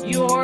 Your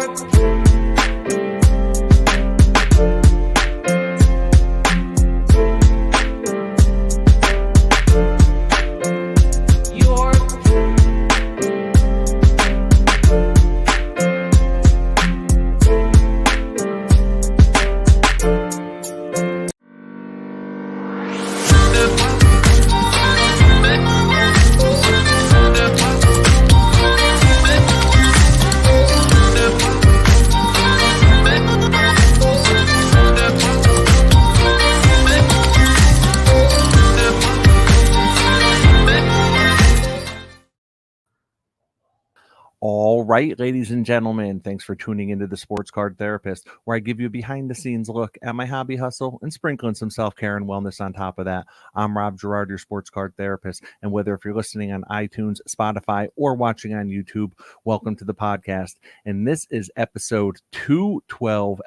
All right, ladies and gentlemen, thanks for tuning into the Sports Card Therapist, where I give you a behind-the-scenes look at my hobby hustle and sprinkling some self-care and wellness on top of that. I'm Rob Gerard, your Sports Card Therapist, and whether if you're listening on iTunes, Spotify, or watching on YouTube, welcome to the podcast. And this is episode 212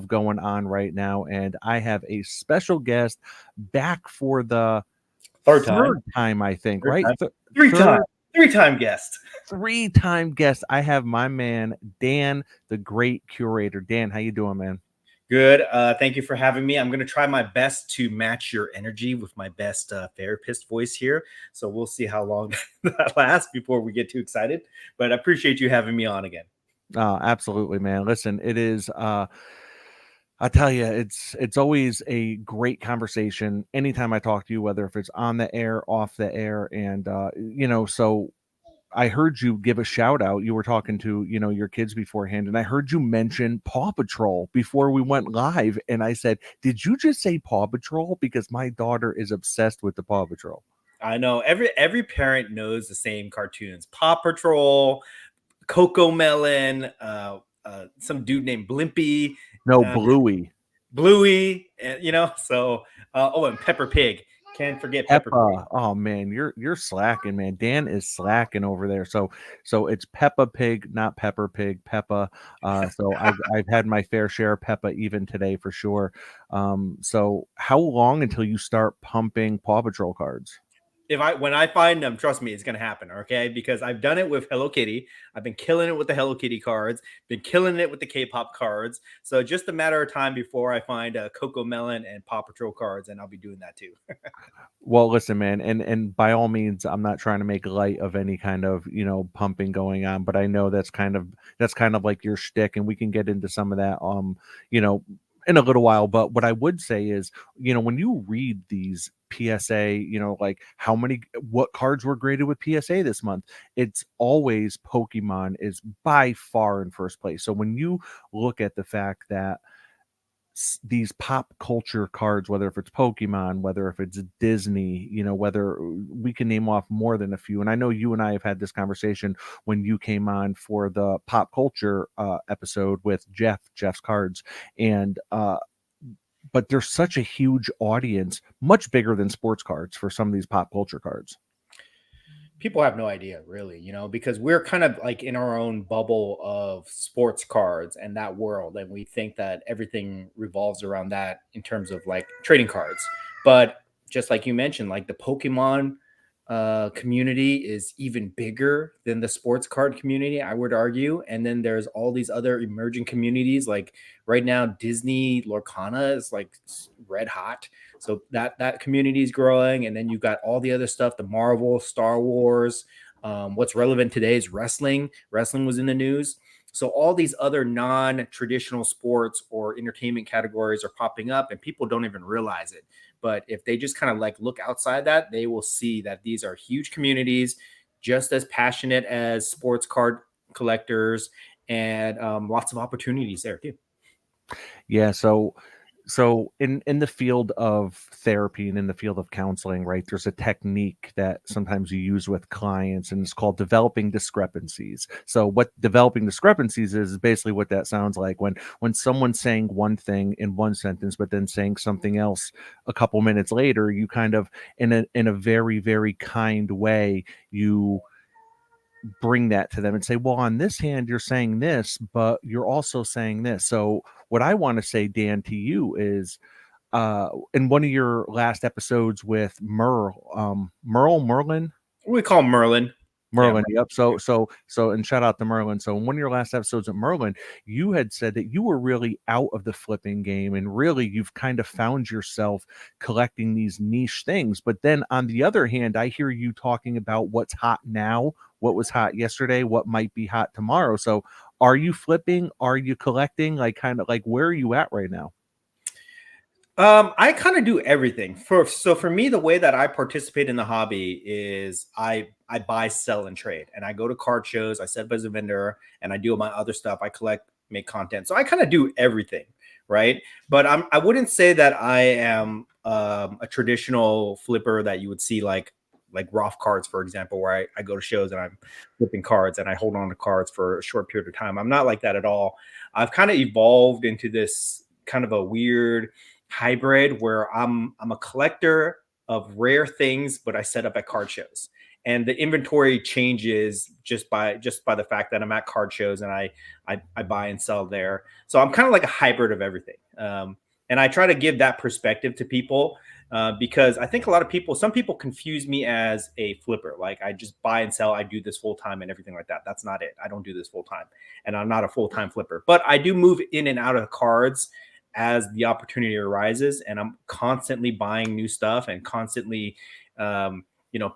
going on right now, and I have a special guest back for the third time, I think, third right? Time. Three-time guest. Three-time guest. I have my man, Dan, the great Curator. Dan, how you doing, man? Good. Thank you for having me. I'm going to try my best to match your energy with my best therapist voice here. So we'll see how long that lasts before we get too excited. But I appreciate you having me on again. Absolutely, man. Listen, it is... I'll tell you, it's always a great conversation anytime I talk to you, whether if it's on the air, off the air, and so I heard you give a shout out. You were talking to your kids beforehand, and I heard you mention Paw Patrol before we went live, and I said, "Did you just say Paw Patrol?" Because my daughter is obsessed with the Paw Patrol. I know every parent knows the same cartoons: Paw Patrol, Coco Melon, some dude named Blimpy. No, Bluey, and and Peppa Pig. Can't forget Peppa Pig. Oh man, you're slacking, man. Dan is slacking over there. So it's Peppa Pig, not Pepper Pig, Peppa. So I've had my fair share of Peppa even today for sure. So how long until you start pumping Paw Patrol cards? When I find them, trust me, it's going to happen. Okay. Because I've done it with Hello Kitty. I've been killing it with the Hello Kitty cards, been killing it with the K-pop cards. So just a matter of time before I find Coco Melon and Paw Patrol cards, and I'll be doing that too. Well, listen, man, and by all means, I'm not trying to make light of any kind of, pumping going on, but I know that's kind of like your shtick, and we can get into some of that, in a little while. But what I would say is, when you read these PSA, like what cards were graded with PSA this month, it's always Pokemon is by far in first place. So when you look at the fact that these pop culture cards, whether if it's Pokemon, whether if it's Disney, whether we can name off more than a few. And I know you and I have had this conversation when you came on for the pop culture episode with Jeff's cards. And, but there's such a huge audience, much bigger than sports cards for some of these pop culture cards. People have no idea, really, because we're kind of like in our own bubble of sports cards and that world. And we think that everything revolves around that in terms of like trading cards. But just like you mentioned, like the Pokemon community is even bigger than the sports card community, I would argue. And then there's all these other emerging communities. Like right now, Disney Lorcana is like red hot. So that community is growing. And then you've got all the other stuff, the Marvel, Star Wars. What's relevant today is wrestling. Wrestling was in the news. So all these other non-traditional sports or entertainment categories are popping up and people don't even realize it. But if they just kind of like look outside that, they will see that these are huge communities, just as passionate as sports card collectors, and lots of opportunities there too. Yeah. So in the field of therapy and in the field of counseling, right, there's a technique that sometimes you use with clients, and it's called developing discrepancies. So what developing discrepancies is basically what that sounds like when someone's saying one thing in one sentence, but then saying something else a couple minutes later, you kind of in a very, very kind way, you bring that to them and say, well, on this hand, you're saying this, but you're also saying this. So what I want to say, Dan, to you is, in one of your last episodes with Merlin, We call him Yeah, Merlin, yep. So, and shout out to Merlin. So, in one of your last episodes at Merlin, you had said that you were really out of the flipping game, and really you've kind of found yourself collecting these niche things. But then on the other hand, I hear you talking about what's hot now, what was hot yesterday, what might be hot tomorrow. So, are you flipping? Are you collecting? Like, kind of like, where are you at right now? I kind of do everything. For me, the way that I participate in the hobby is I buy, sell, and trade. And I go to card shows, I set up as a vendor, and I do my other stuff. I collect, make content. So I kind of do everything, right? But I wouldn't say that I am a traditional flipper that you would see like Roth cards, for example, where I go to shows and I'm flipping cards and I hold on to cards for a short period of time. I'm not like that at all. I've kind of evolved into this kind of a weird hybrid where I'm a collector of rare things, but I set up at card shows. And the inventory changes just by the fact that I'm at card shows and I buy and sell there. So I'm kind of like a hybrid of everything. And I try to give that perspective to people because I think a lot of people, some people confuse me as a flipper. Like I just buy and sell, I do this full time and everything like that. That's not it. I don't do this full time, and I'm not a full time flipper. But I do move in and out of cards as the opportunity arises, and I'm constantly buying new stuff and constantly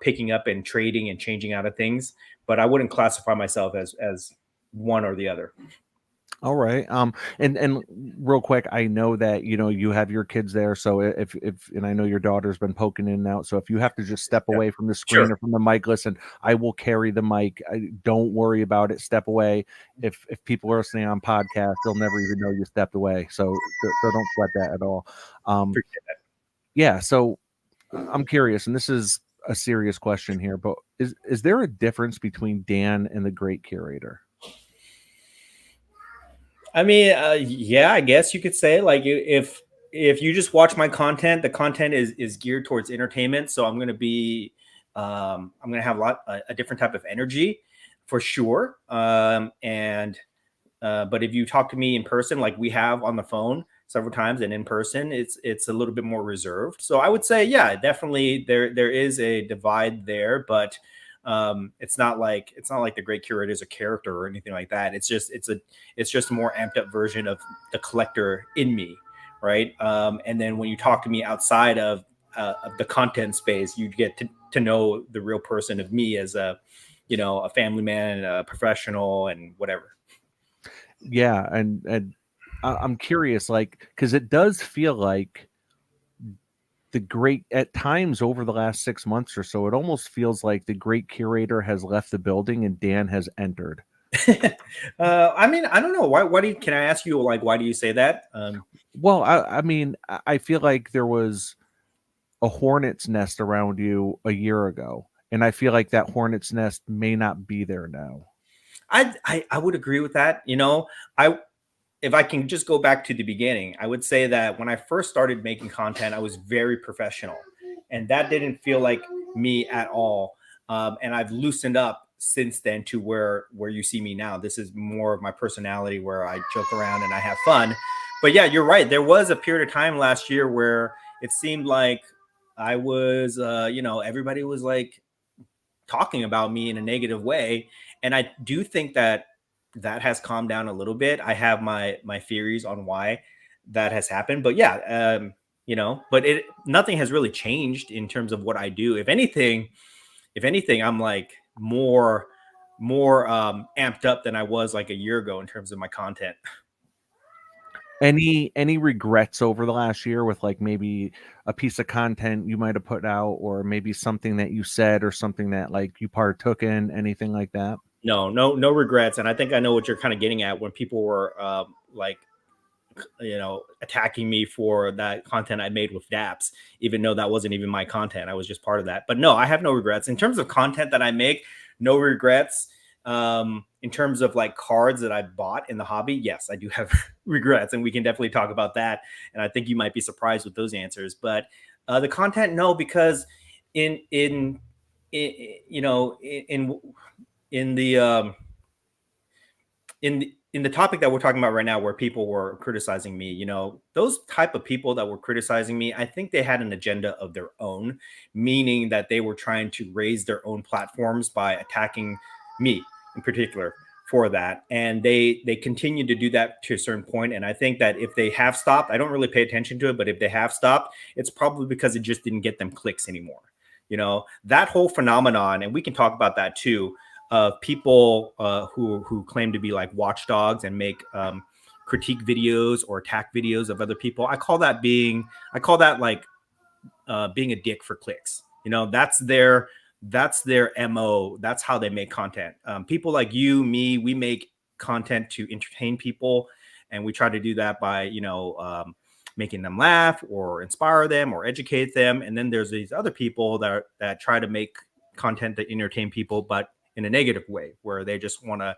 picking up and trading and changing out of things. But I wouldn't classify myself as one or the other. All right. And real quick, I know that you have your kids there, so if and I know your daughter's been poking in and out. So if you have to just step Yeah, away from the screen sure. or from the mic, listen, I will carry the mic. Don't worry about it. Step away. If people are listening on podcast, they'll never even know you stepped away. So don't sweat that at all. Um, Appreciate that. yeah. So I'm curious, and this is a serious question here, but is there a difference between Dan and the Great Curator? I mean, yeah, I guess you could say like if you just watch my content, the content is geared towards entertainment. So I'm gonna have a different type of energy for sure. And but if you talk to me in person, like we have on the phone several times, and in person, it's a little bit more reserved. So I would say, yeah, definitely there is a divide there, but it's not like the Great Curator is a character or anything like that. It's just a more amped up version of the collector in me, right? And then when you talk to me outside of the content space, you get to know the real person of me as a family man, a professional, and whatever. Yeah, and I'm curious, like, because it does feel like the great at times over the last 6 months or so, it almost feels like the Great Curator has left the building and Dan has entered. I mean, I don't know. Why do you, can I ask you, like, why do you say that? Well, I mean, I feel like there was a hornet's nest around you a year ago, and I feel like that hornet's nest may not be there now. I would agree with that. I if I can just go back to the beginning, I would say that when I first started making content, I was very professional, and that didn't feel like me at all. And I've loosened up since then to where you see me now. This is more of my personality, where I joke around and I have fun. But yeah, you're right. There was a period of time last year where it seemed like I was, everybody was like talking about me in a negative way, and I do think that that has calmed down a little bit. I have my theories on why that has happened, but yeah, but it nothing has really changed in terms of what I do. If anything, I'm like more amped up than I was like a year ago in terms of my content. Any regrets over the last year with, like, maybe a piece of content you might have put out, or maybe something that you said, or something that, like, you partook in, anything like that? No regrets, and I think I know what you're kind of getting at when people were like attacking me for that content I made with DApps, even though that wasn't even my content. I was just part of that. But no, I have no regrets in terms of content that I make. No regrets. In terms of like cards that I bought in the hobby, yes, I do have regrets, and we can definitely talk about that. And I think you might be surprised with those answers. But the content, no, because in in the in the topic that we're talking about right now, where people were criticizing me, those type of people that were criticizing me, I think they had an agenda of their own, meaning that they were trying to raise their own platforms by attacking me in particular for that. And they continue to do that to a certain point. And I think that if they have stopped, I don't really pay attention to it, but if they have stopped, it's probably because it just didn't get them clicks anymore. That whole phenomenon, and we can talk about that too, of people who claim to be like watchdogs and make critique videos or attack videos of other people. I call that like being a dick for clicks. That's their mo. That's how they make content. People like you, me, we make content to entertain people, and we try to do that by making them laugh or inspire them or educate them. And then there's these other people that try to make content that entertain people, but in a negative way, where they just want to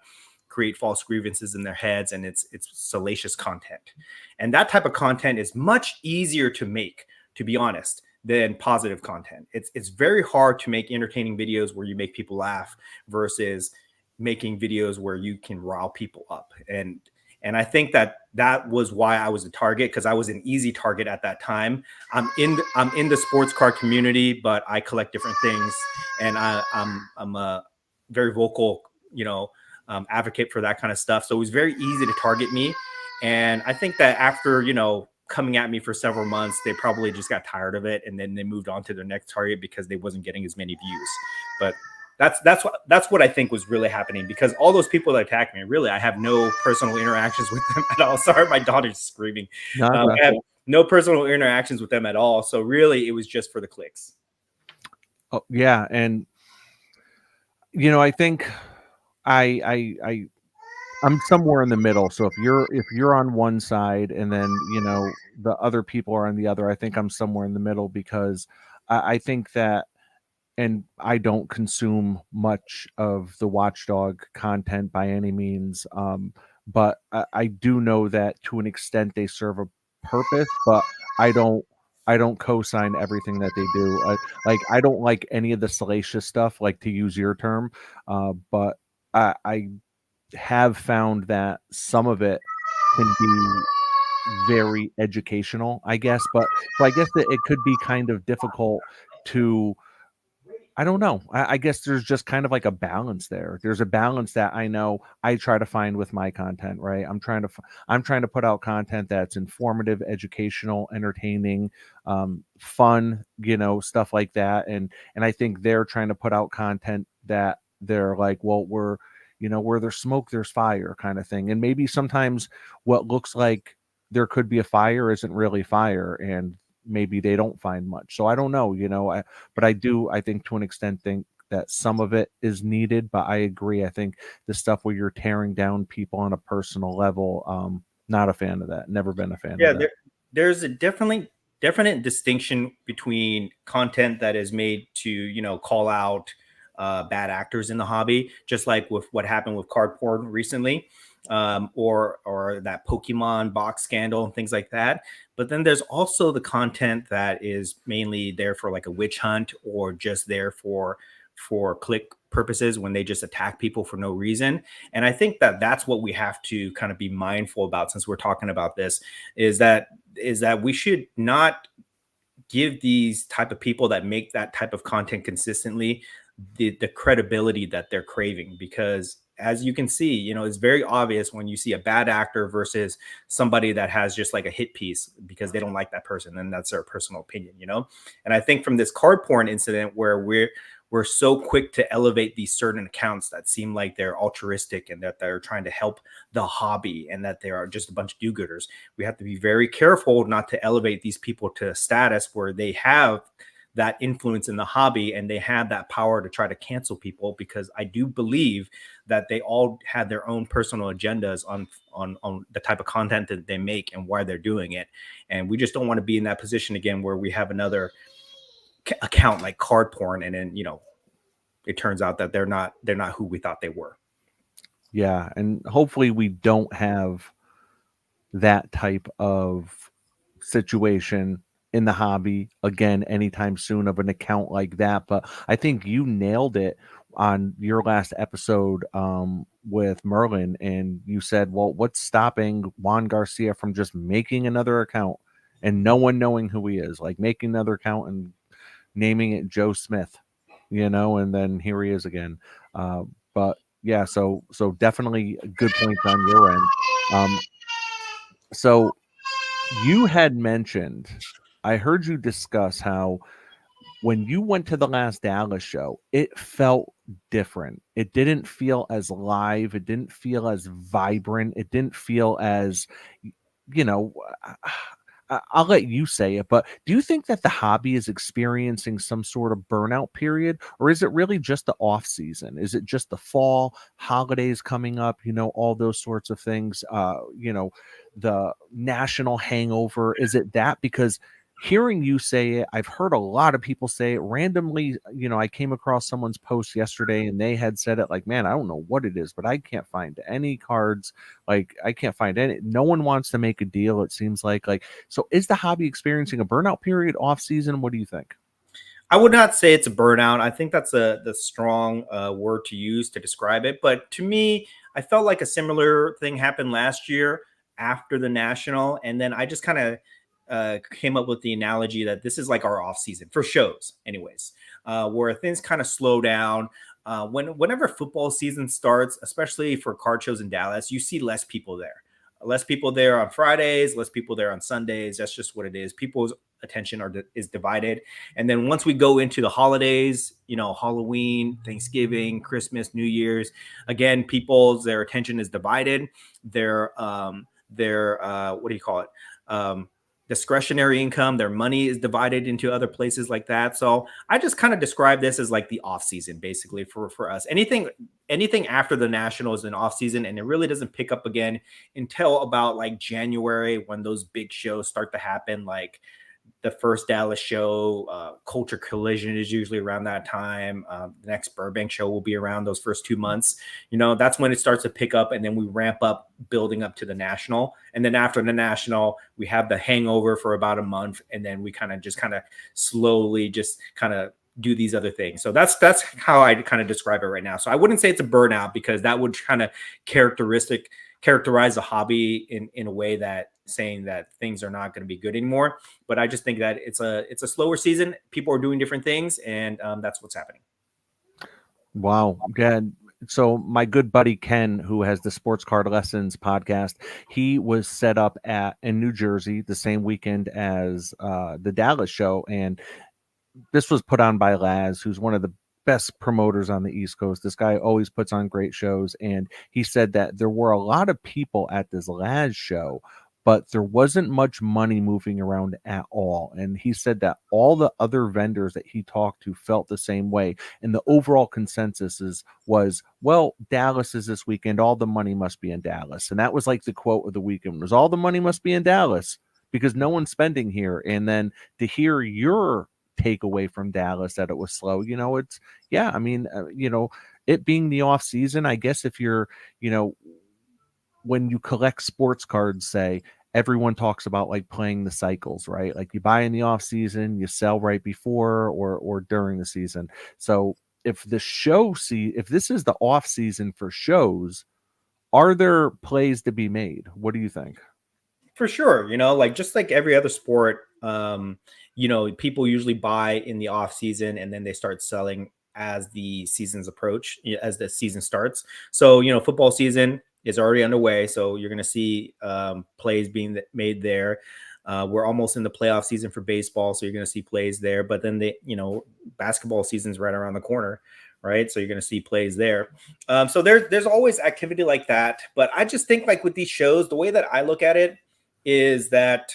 create false grievances in their heads, and it's salacious content. And that type of content is much easier to make, to be honest, than positive content. It's very hard to make entertaining videos where you make people laugh versus making videos where you can rile people up. And I think that was why I was a target, because I was an easy target at that time. I'm in the sports car community, but I collect different things, and I'm a very vocal, advocate for that kind of stuff. So it was very easy to target me. And I think that after coming at me for several months, they probably just got tired of it, and then they moved on to their next target because they wasn't getting as many views. But that's what I think was really happening, because all those people that attacked me, really, I have no personal interactions with them at all. Sorry, my daughter's screaming. No, I have no personal interactions with them at all. So really, it was just for the clicks. oh, yeah, and I think I I'm somewhere in the middle. So if you're on one side and then the other people are on the other, I think I'm somewhere in the middle because I think that, and I don't consume much of the Watchdog content by any means. But I do know that to an extent they serve a purpose, but I don't. I don't co-sign everything that they do. Like I don't like any of the salacious stuff, like to use your term. But I have found that some of it can be very educational, I guess. But so I guess that it could be kind of difficult to, I don't know. I guess there's just kind of like a balance there. There's a balance that I know I try to find with my content, right? I'm trying to put out content that's informative, educational, entertaining, fun, stuff like that. And I think they're trying to put out content that they're like, well, where there's smoke, there's fire kind of thing. And maybe sometimes what looks like there could be a fire isn't really fire, and maybe they don't find much. So I don't know, but I think to an extent think that some of it is needed, but I agree. I think the stuff where you're tearing down people on a personal level, not a fan of that. Never been a fan of Yeah, that. there's a definitely definite distinction between content that is made to call out bad actors in the hobby, just like with what happened with card porn recently, or that Pokemon box scandal and things like that. But then there's also the content that is mainly there for like a witch hunt, or just there for click purposes, when they just attack people for no reason. And I think that that's what we have to kind of be mindful about, since we're talking about this, is that we should not give these type of people that make that type of content consistently the credibility that they're craving. Because as you can see, it's very obvious when you see a bad actor versus somebody that has just like a hit piece because they don't like that person, and that's their personal opinion. And I think from this card porn incident, where we're so quick to elevate these certain accounts that seem like they're altruistic and that they're trying to help the hobby, and that they are just a bunch of do-gooders, we have to be very careful not to elevate these people to a status where they have that influence in the hobby and they have that power to try to cancel people. Because I do believe that they all had their own personal agendas on the type of content that they make and why they're doing it. And we just don't want to be in that position again, where we have another account like card porn, and then it turns out that they're not who we thought they were. Yeah, and hopefully we don't have that type of situation in the hobby again anytime soon of an account like that. But I think you nailed it on your last episode with Merlin, and you said, well, what's stopping Juan Garcia from just making another account and no one knowing who he is, like making another account and naming it Joe Smith, and then here he is again. But yeah, so definitely good points on your end. Um, so you had mentioned, I heard you discuss how when you went to the last Dallas show, it felt different. It didn't feel as live. It didn't feel as vibrant. It didn't feel as, you know, I'll let you say it, but do you think that the hobby is experiencing some sort of burnout period, or is it really just the off season? Is it just the fall holidays coming up? All those sorts of things. The national hangover. Is it that? Because hearing you say it, I've heard a lot of people say it randomly. I came across someone's post yesterday and they had said it like, man, I don't know what it is, but I can't find any cards. Like, I can't find any. No one wants to make a deal. It seems like, so is the hobby experiencing a burnout period off season? What do you think? I would not say it's a burnout. I think that's the strong word to use to describe it. But to me, I felt like a similar thing happened last year after the national, and then I just kind of came up with the analogy that this is like our off season for shows, anyways, where things kind of slow down. Whenever football season starts, especially for card shows in Dallas, you see less people there. Less people there on Fridays, less people there on Sundays. That's just what it is. People's attention is divided. And then once we go into the holidays, Halloween, Thanksgiving, Christmas, New Year's, again, their attention is divided. Their what do you call it? Discretionary income, their money is divided into other places like that. So I just kind of describe this as like the off season, basically for us. Anything after the national is an off season, and it really doesn't pick up again until about like January, when those big shows start to happen, like the first Dallas show. Culture Collision is usually around that time. The next Burbank show will be around those first 2 months. That's when it starts to pick up, and then we ramp up, building up to the national. And then after the national, we have the hangover for about a month, and then we kind of slowly just kind of do these other things. So that's how I kind of describe it right now. So I wouldn't say it's a burnout, because that would kind of characterize a hobby in a way that saying that things are not going to be good anymore. But I just think that it's a slower season. People are doing different things, and that's what's happening. Wow. Yeah. So my good buddy Ken, who has the Sports Card Lessons podcast, he was set up in New Jersey the same weekend as the Dallas show, and this was put on by Laz, who's one of the best promoters on the East Coast. This guy always puts on great shows, and he said that there were a lot of people at this Laz show, but there wasn't much money moving around at all. And he said that all the other vendors that he talked to felt the same way. And the overall consensus was, well, Dallas is this weekend. All the money must be in Dallas. And that was like the quote of the weekend was, all the money must be in Dallas because no one's spending here. And then to hear your takeaway from Dallas that it was slow, it's, yeah, I mean, it being the off season, I guess if you're, when you collect sports cards, say, everyone talks about like playing the cycles, right? Like you buy in the off season, you sell right before or during the season. So if if this is the off season for shows, are there plays to be made? What do you think? For sure, like just like every other sport, people usually buy in the off season, and then they start selling as the seasons approach, as the season starts. So football season is already underway, so you're going to see plays being made there. We're almost in the playoff season for baseball, so you're going to see plays there. But then basketball season's right around the corner, right? So you're going to see plays there. So there's always activity like that. But I just think like with these shows, the way that I look at it is that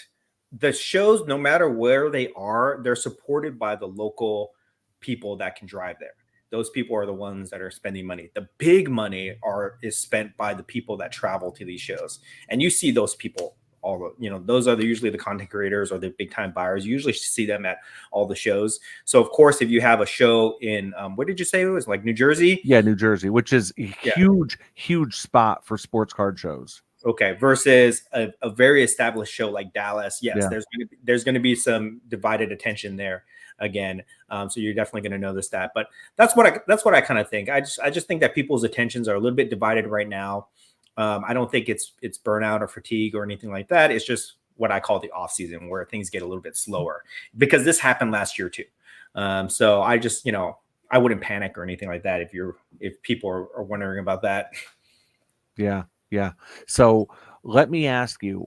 the shows, no matter where they are, they're supported by the local people that can drive there. Those people are the ones that are spending money. The big money is spent by the people that travel to these shows. And you see those people those are usually the content creators or the big time buyers. You usually see them at all the shows. So of course, if you have a show in what did you say it was, like New Jersey? Yeah, New Jersey, which is a huge spot for sports card shows. Okay, versus a very established show like Dallas. Yes, Yeah. there's gonna be some divided attention there again. So you're definitely gonna notice that. But that's what I kind of think. I just think that people's attentions are a little bit divided right now. I don't think it's burnout or fatigue or anything like that. It's just what I call the off season where things get a little bit slower because this happened last year too. So I just I wouldn't panic or anything like that if people are wondering about that. Yeah. Yeah. So let me ask you,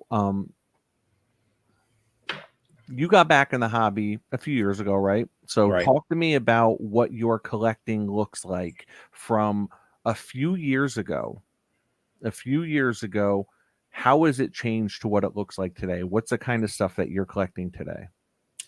you got back in the hobby a few years ago, right? So Right. talk to me about what your collecting looks like from a few years ago. A few years ago, how has it changed to what it looks like today? What's the kind of stuff that you're collecting today?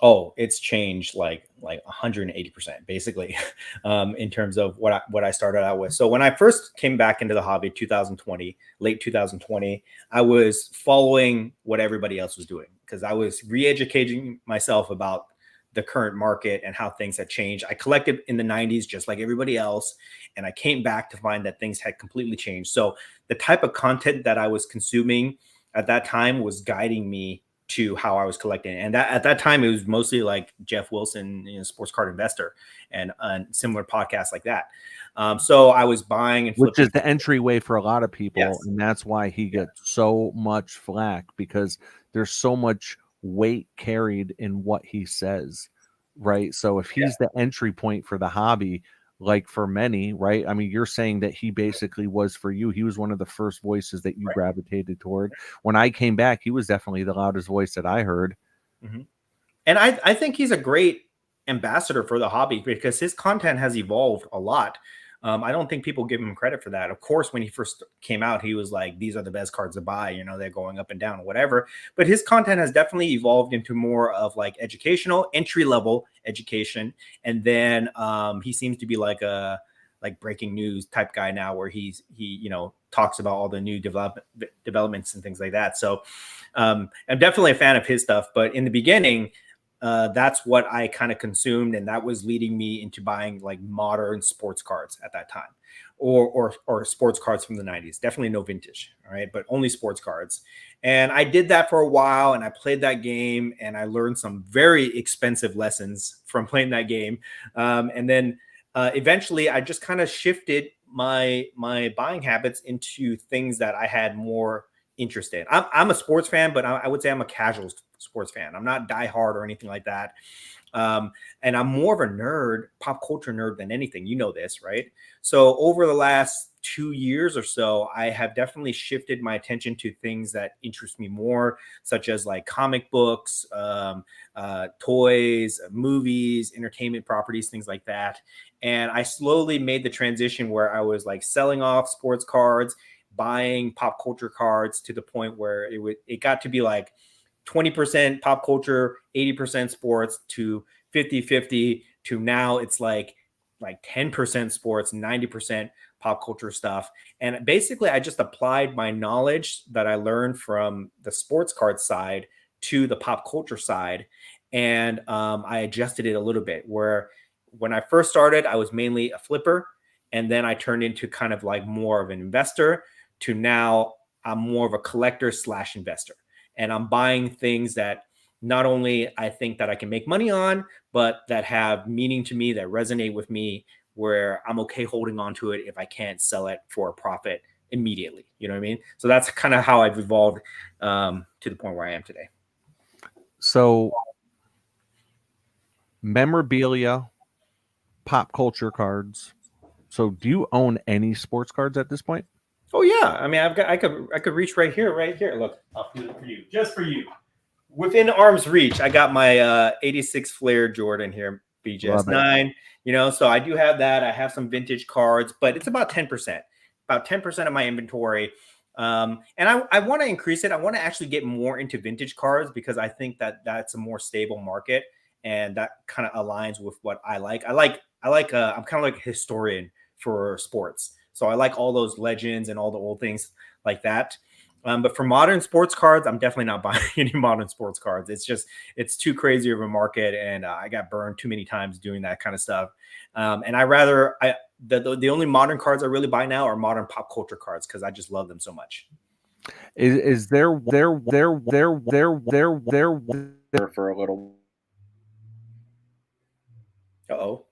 Oh, it's changed like 180% basically, in terms of what I started out with. So when I first came back into the hobby, 2020, late 2020, I was following what everybody else was doing because I was re-educating myself about the current market and how things had changed. I collected in the 90s just like everybody else, and I came back to find that things had completely changed. So the type of content that I was consuming at that time was guiding me to how I was collecting. And that at that time, it was mostly like Jeff Wilson, sports card investor, and similar podcasts like that. So I was buying and Which is flipping. the entryway for a lot of people, Yes. and that's why he Yeah. gets so much flack because there's so much weight carried in what he says, right? So if Yeah. he's the entry point for the hobby, like for many, right? I mean, you're saying that he basically was for you. He was one of the first voices that you Right. gravitated toward. When I came back, he was definitely the loudest voice that I heard. Mhm. And I think he's a great ambassador for the hobby because his content has evolved a lot. I don't think people give him credit for that. Of course, when he first came out, he was like, "These are the best cards to buy." They're going up and down, or whatever. But his content has definitely evolved into more of like educational, entry level education, and then he seems to be like a like breaking news type guy now, where he talks about all the new developments and things like that. So I'm definitely a fan of his stuff. But in the beginning, that's what I kind of consumed, and that was leading me into buying like modern sports cards at that time, or sports cards from the 90s. Definitely no vintage, all right, but only sports cards. And I did that for a while, and I played that game, and I learned some very expensive lessons from playing that game. And then eventually, I just kind of shifted my buying habits into things that I had more interest in. I'm a sports fan, but I would say I'm a casual sports fan. I'm not diehard or anything like that. And I'm more of a nerd, pop culture nerd than anything. You know this, right? So over the last 2 years or so, I have definitely shifted my attention to things that interest me more, such as like comic books, toys, movies, entertainment properties, things like that. And I slowly made the transition where I was like selling off sports cards, buying pop culture cards to the point where it got to be like 20% pop culture, 80% sports, to 50-50, to now it's like 10% sports, 90% pop culture stuff. And basically I just applied my knowledge that I learned from the sports card side to the pop culture side. And I adjusted it a little bit, where when I first started, I was mainly a flipper. And then I turned into kind of like more of an investor, to now I'm more of a collector slash investor. And I'm buying things that not only I think that I can make money on, but that have meaning to me, that resonate with me, where I'm okay holding on to it if I can't sell it for a profit immediately. You know what I mean? So that's kind of how I've evolved to the point where I am today. So memorabilia, pop culture cards. So do you own any sports cards at this point? Oh yeah, I mean, I could reach right here. Look, I'll do it for you, just for you, within arm's reach. I got my '86 Flair Jordan here, BJS Love it. 9. So I do have that. I have some vintage cards, but it's about 10%, about 10% of my inventory. And I want to increase it. I want to actually get more into vintage cards because I think that that's a more stable market, and that kind of aligns with what I like. I'm kind of like a historian for sports. So I like all those legends and all the old things like that. But for modern sports cards, I'm definitely not buying any modern sports cards. It's too crazy of a market, and I got burned too many times doing that kind of stuff. And the only modern cards I really buy now are modern pop culture cards because I just love them so much. Is there for a little. Uh-oh.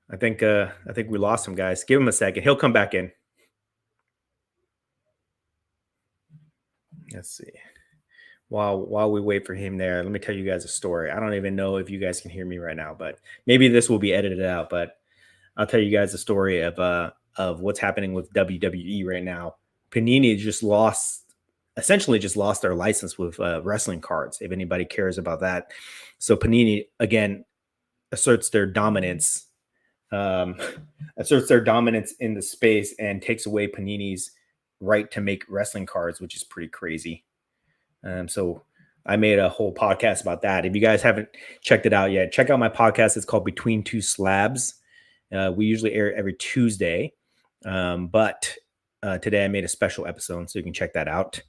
I think we lost him, guys. Give him a second. He'll come back in. Let's see. While we wait for him there, let me tell you guys a story. I don't even know if you guys can hear me right now, but maybe this will be edited out. But I'll tell you guys a story of what's happening with WWE right now. Panini just lost, essentially just lost their license with wrestling cards. If anybody cares about that, so Panini again asserts their dominance, um, asserts their dominance in the space and takes away Panini's right to make wrestling cards, which is pretty crazy. So I made a whole podcast about that. If you guys haven't checked it out yet, check out my podcast. It's called Between Two Slabs. We usually air it every Tuesday, but today I made a special episode, so you can check that out.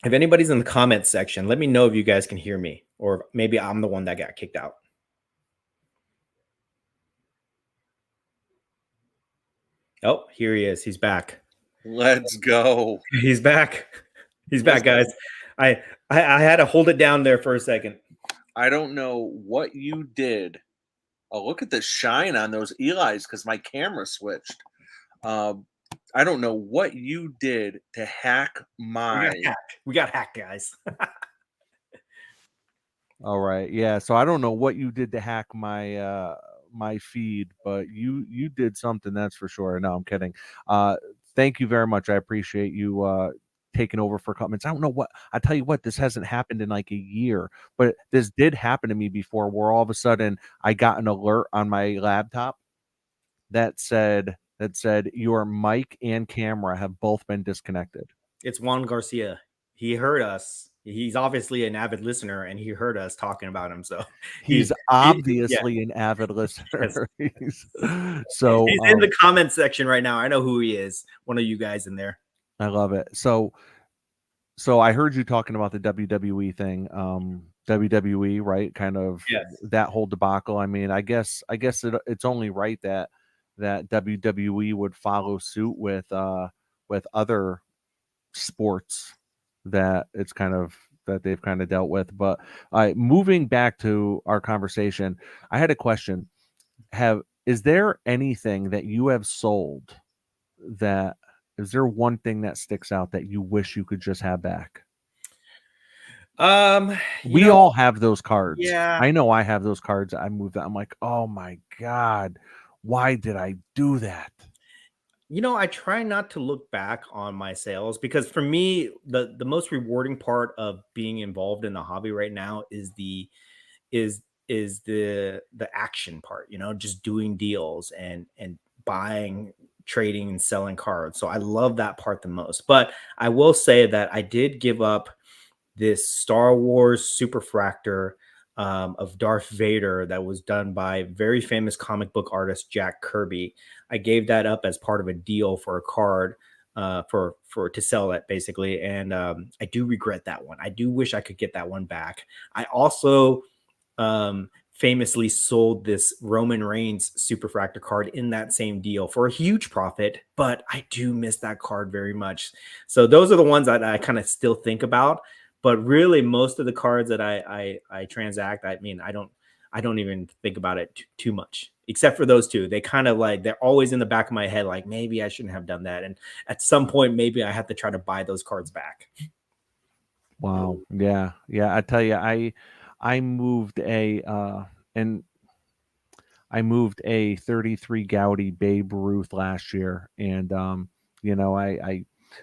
If anybody's in the comments section, let me know if you guys can hear me, or maybe I'm the one that got kicked out. Oh, here he is. He's back. Let's go. He's back. He's back, guys. I had to hold it down there for a second. I don't know what you did. Oh, look at the shine on those Eli's because my camera switched. I don't know what you did to hack my. We got hacked, guys. All right, yeah. So I don't know what you did to hack my my feed, but you did something, that's for sure. No, I'm kidding. Thank you very much. I appreciate you taking over for comments. I don't know what I tell you what, this hasn't happened in like a year, but this did happen to me before where all of a sudden I got an alert on my laptop that said your mic and camera have both been disconnected. It's Juan Garcia. He heard us. He's obviously an avid listener, and he heard us talking about him. So he's obviously an avid listener. Yes. So he's in the comment section right now. I know who he is. One of you guys in there. I love it. So I heard you talking about the WWE thing. WWE, right? Kind of that whole debacle. I mean, I guess it's only right that WWE would follow suit with other sports that it's kind of that they've kind of dealt with. But moving back to our conversation, I had a question. Is there anything that you have sold that is there one thing that sticks out that you wish you could just have back? We all have those cards. Yeah. I know I have those cards. I moved that. I'm like, oh my God, why did I do that? I try not to look back on my sales because for me, the most rewarding part of being involved in the hobby right now is the action part, just doing deals and buying, trading, and selling cards. So I love that part the most. But I will say that I did give up this Star Wars Superfractor of Darth Vader that was done by very famous comic book artist Jack Kirby. I gave that up as part of a deal for a card for to sell it basically, and I do regret that one. I do wish I could get that one back. I also famously sold this Roman Reigns Superfractor card in that same deal for a huge profit, but I do miss that card very much. So those are the ones that I kind of still think about. But really, most of the cards that I transact, I mean, I don't even think about it too much, except for those two. They kind of like, they're always in the back of my head, like maybe I shouldn't have done that. And at some point, maybe I have to try to buy those cards back. Wow. Yeah. Yeah. I tell you, I moved a 33 Gaudy Babe Ruth last year, and I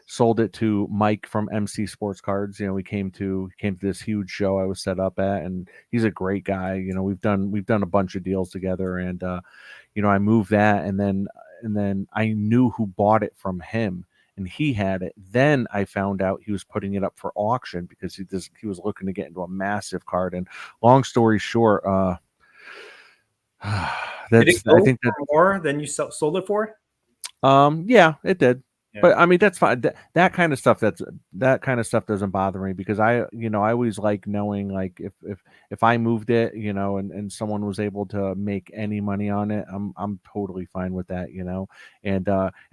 sold it to Mike from MC Sports Cards. We came to this huge show I was set up at, and he's a great guy. We've done a bunch of deals together, and I moved that, and then I knew who bought it from him, and he had it. Then I found out he was putting it up for auction because he was looking to get into a massive card. And long story short, did it go for more than you sold it for? Yeah, it did. Yeah. But I mean, that's fine. That kind of stuff doesn't bother me because I always like knowing, like, if I moved it, and someone was able to make any money on it, I'm totally fine with that, and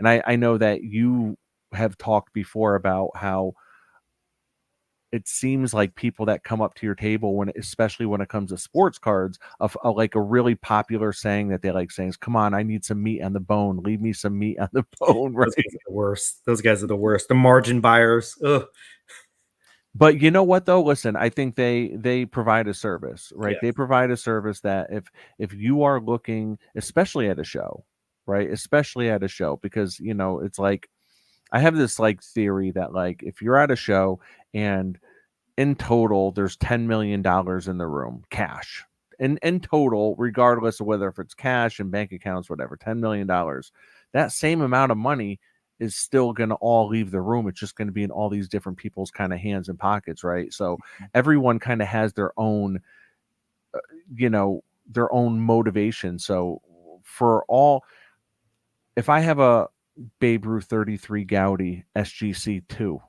I know that you have talked before about how it seems like people that come up to your table when, especially when it comes to sports cards, of like a really popular saying that they like saying is, "Come on, I need some meat on the bone. Leave me some meat on the bone," Those right? guys are the worst. Those guys are the worst. The margin buyers. Ugh. But you know what though? Listen, I think they provide a service, right? Yeah. They provide a service that if you are looking, especially at a show, right? Especially at a show, because it's like I have this like theory that like if you're at a show and in total there's $10 million in the room, cash. In total, regardless of whether if it's cash and bank accounts, whatever, $10 million, that same amount of money is still going to all leave the room. It's just going to be in all these different people's kind of hands and pockets, right? So everyone kind of has their own, you know, their own motivation. So for all, if I have a Babe Ruth 33 Gaudi SGC2,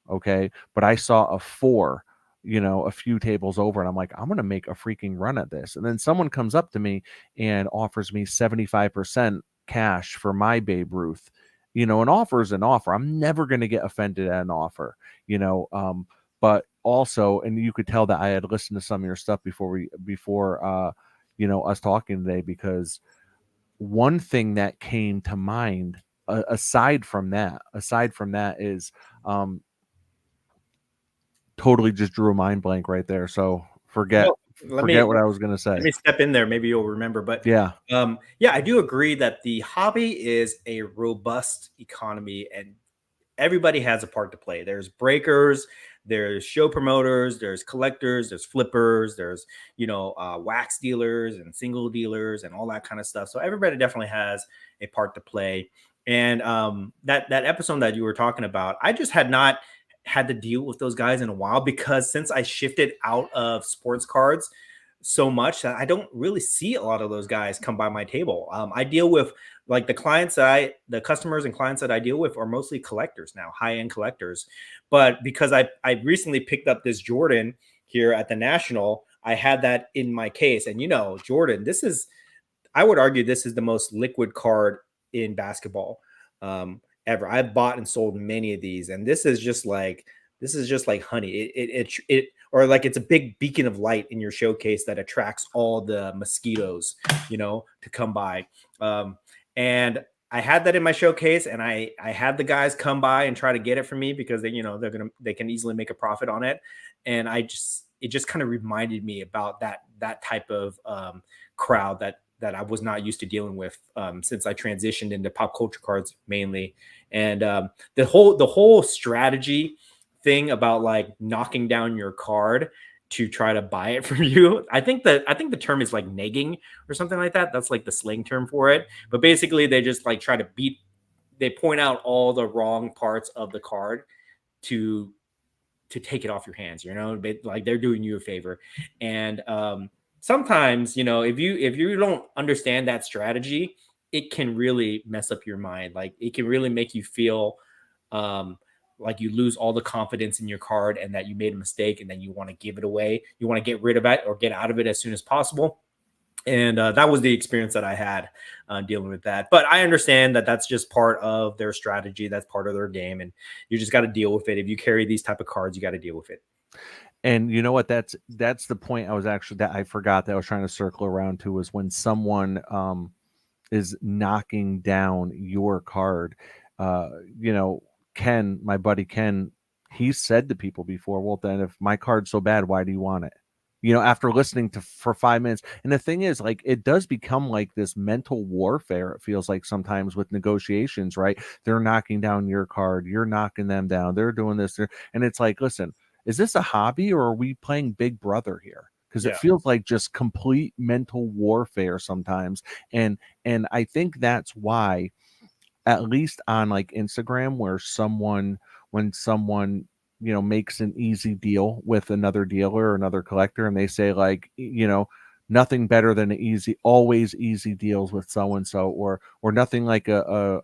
okay, but I saw a 4, a few tables over, and I'm like, I'm going to make a freaking run at this. And then someone comes up to me and offers me 75% cash for my Babe Ruth. An offer is an offer. I'm never going to get offended at an offer, but also, and you could tell that I had listened to some of your stuff before us talking today, because one thing that came to mind, aside from that is, um totally just drew a mind blank right there, so forget Well, let me forget what I was going to let say. me step in there. Maybe you'll remember. But Yeah. yeah, I do agree that the hobby is a robust economy, and everybody has a part to play. There's breakers, there's show promoters, there's collectors, there's flippers, there's wax dealers and single dealers and all that kind of stuff. So everybody definitely has a part to play. And that episode that you were talking about, I just had not had to deal with those guys in a while, because since I shifted out of sports cards so much, that I don't really see a lot of those guys come by my table. I deal with, like, the customers and clients that I deal with are mostly collectors now, high end collectors. But because I recently picked up this Jordan here at the National, I had that in my case. And Jordan, I would argue this is the most liquid card in basketball ever. I've bought and sold many of these, and this is just like honey. Or like it's a big beacon of light in your showcase that attracts all the mosquitoes, to come by. And I had that in my showcase, and I had the guys come by and try to get it from me, because they can easily make a profit on it. And it just kind of reminded me about that type of crowd that I was not used to dealing with, since I transitioned into pop culture cards mainly. And the whole strategy thing about like knocking down your card to try to buy it from you. I think the term is like negging or something like that. That's like the slang term for it. But basically, they just like try to they point out all the wrong parts of the card to take it off your hands. Like they're doing you a favor. And sometimes, if you don't understand that strategy, it can really mess up your mind. Like it can really make you feel um, like you lose all the confidence in your card, and that you made a mistake, and then you want to give it away. You want to get rid of it or get out of it as soon as possible. And that was the experience that I had dealing with that. But I understand that that's just part of their strategy. That's part of their game, and you just got to deal with it. If you carry these type of cards, you got to deal with it. And you know what? That's the point that I forgot that I was trying to circle around to, was when someone is knocking down your card. Uh, you know, Ken, my buddy Ken, he said to people before, "Well, then if my card's so bad, why do you want it?" After listening to for 5 minutes. And the thing is, like, it does become like this mental warfare. It feels like sometimes with negotiations, right? They're knocking down your card, you're knocking them down, they're doing this, and it's like, listen, is this a hobby or are we playing Big Brother here? Because it Yeah. feels like just complete mental warfare sometimes. And I think that's why, at least on like Instagram, where when someone makes an easy deal with another dealer or another collector, and they say like, nothing better than always easy deals with so and so, or nothing like a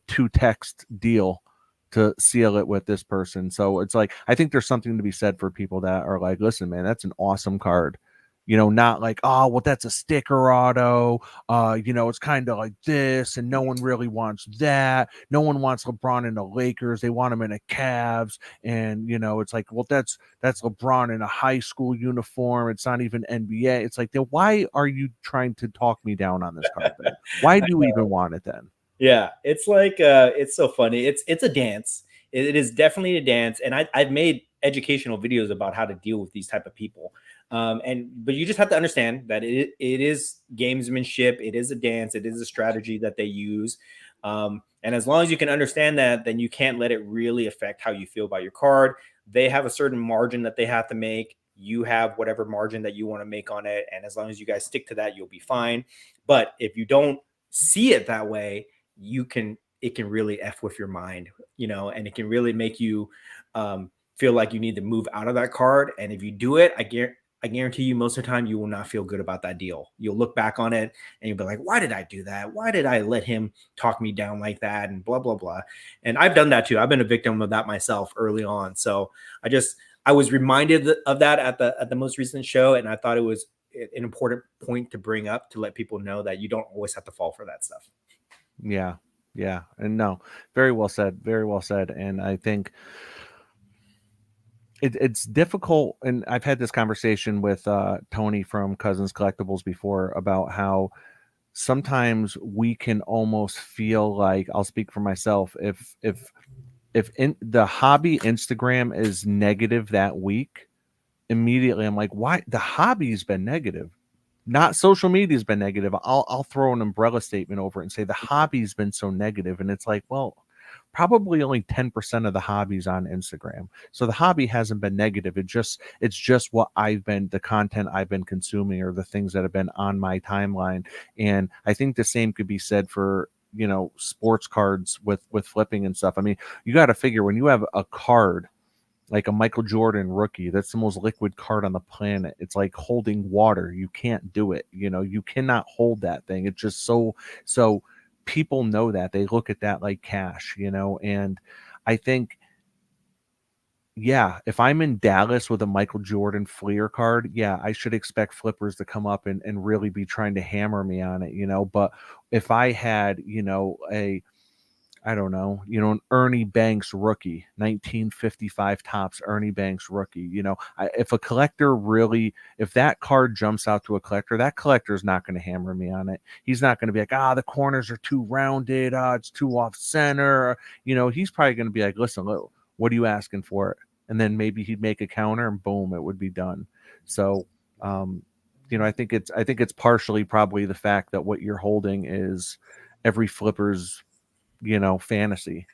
two text deal to seal it with this person. So it's like, I think there's something to be said for people that are like, listen, man, that's an awesome card. Not like, oh, well, that's a sticker auto. It's kind of like this, and no one really wants that. No one wants LeBron in the Lakers. They want him in the Cavs. And, it's like, well, that's LeBron in a high school uniform. It's not even NBA. It's like, then why are you trying to talk me down on this card then? Why do you even want it then? Yeah, it's like it's so funny. It's a dance. It is definitely a dance, and I've made educational videos about how to deal with these type of people. And but you just have to understand that it is gamesmanship. It is a dance. It is a strategy that they use. And as long as you can understand that, then you can't let it really affect how you feel about your card. They have a certain margin that they have to make. You have whatever margin that you want to make on it, and as long as you guys stick to that, you'll be fine. But if you don't see it that way, it can really f with your mind, and it can really make you feel like you need to move out of that card. And if you do it, I guarantee you most of the time you will not feel good about that deal. You'll look back on it and you'll be like, why did I do that? Why did I let him talk me down like that? And blah blah blah. And I've done that too. I've been a victim of that myself early on. So I was reminded of that at the most recent show, and I thought it was an important point to bring up to let people know that you don't always have to fall for that stuff. Yeah. Yeah. And no, very well said. Very well said. And I think it's difficult. And I've had this conversation with Tony from Cousins Collectibles before about how sometimes we can almost feel like, I'll speak for myself, if in the hobby Instagram is negative that week, immediately I'm like, why the hobby's been negative? Not social media's been negative. I'll throw an umbrella statement over it and say the hobby's been so negative. And it's like, well, probably only 10% of the hobby's on Instagram. So the hobby hasn't been negative. It's just what the content I've been consuming, or the things that have been on my timeline. And I think the same could be said for, sports cards with flipping and stuff. I mean, you got to figure, when you have a card like a Michael Jordan rookie, that's the most liquid card on the planet. It's like holding water. You can't do it. You cannot hold that thing. It's just so people know that. They look at that like cash, and I think, yeah, if I'm in Dallas with a Michael Jordan Fleer card, yeah, I should expect flippers to come up and really be trying to hammer me on it, but if I had, I don't know, an Ernie Banks rookie, 1955 tops Ernie Banks rookie. If a collector really, if that card jumps out to a collector, that collector is not going to hammer me on it. He's not going to be like, the corners are too rounded, it's too off center. He's probably going to be like, listen, what are you asking for it? And then maybe he'd make a counter, and boom, it would be done. So, I think it's partially probably the fact that what you're holding is every flipper's fantasy.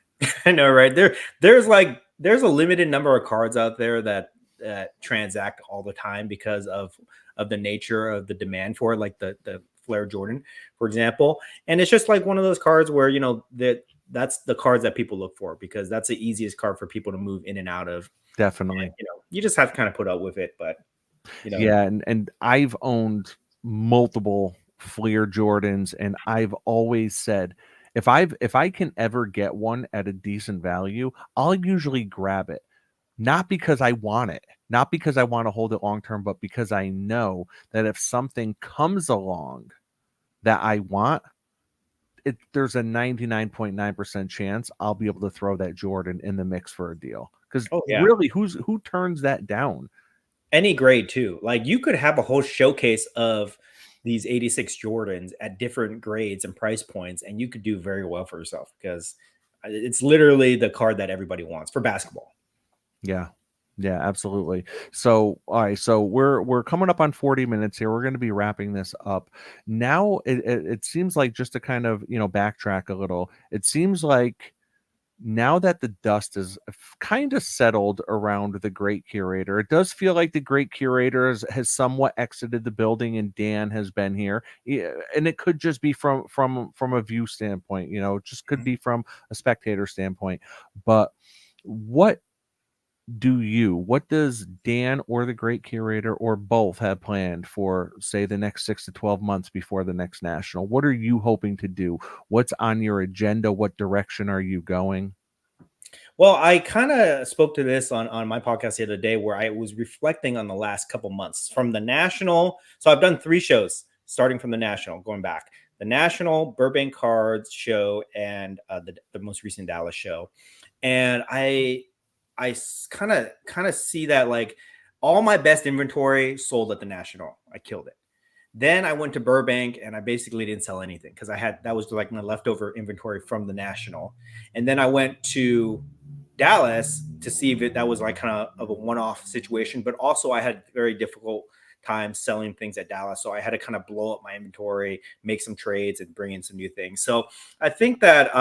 I know, right? There's a limited number of cards out there that transact all the time because of the nature of the demand for it, like the Flair Jordan, for example. And it's just like one of those cards where that's the cards that people look for, because that's the easiest card for people to move in and out of. Definitely. And, you just have to kind of put up with it, but Yeah, and I've owned multiple Fleer Jordans, and I've always said, if I can ever get one at a decent value, I'll usually grab it. Not because I want it, not because I want to hold it long term, but because I know that if something comes along that I want, there's a 99.9% chance I'll be able to throw that Jordan in the mix for a deal. Because oh yeah, really, who turns that down? any grade too. Like you could have a whole showcase of these 86 Jordans at different grades and price points, and you could do very well for yourself, because it's literally the card that everybody wants for basketball. Yeah. Yeah, absolutely. So, all right, so we're coming up on 40 minutes here. We're going to be wrapping this up. Now it seems like, just to kind of, backtrack a little. It seems like now that the dust is kind of settled around the great curator, it does feel like the great curator has somewhat exited the building, and Dan has been here. Yeah, and it could just be from a view standpoint, it just could be from a spectator standpoint. But what what does Dan or the great curator or both have planned for, say, the next 6 to 12 months before the next national? What are you hoping to do? What's on your agenda? What direction are you going? Well, I kind of spoke to this on my podcast the other day where I was reflecting on the last couple months from the national. So I've done 3 shows starting from the national, going back the national Burbank Cards show and the most recent Dallas show. And I kind of see that like all my best inventory sold at the national. I killed it. Then I went to Burbank and I basically didn't sell anything because I had that was like my leftover inventory from the national. And then I went to Dallas to see if that was like kind of a one-off situation, but also I had very difficult time selling things at Dallas, so I had to kind of blow up my inventory, make some trades, and bring in some new things. So I think that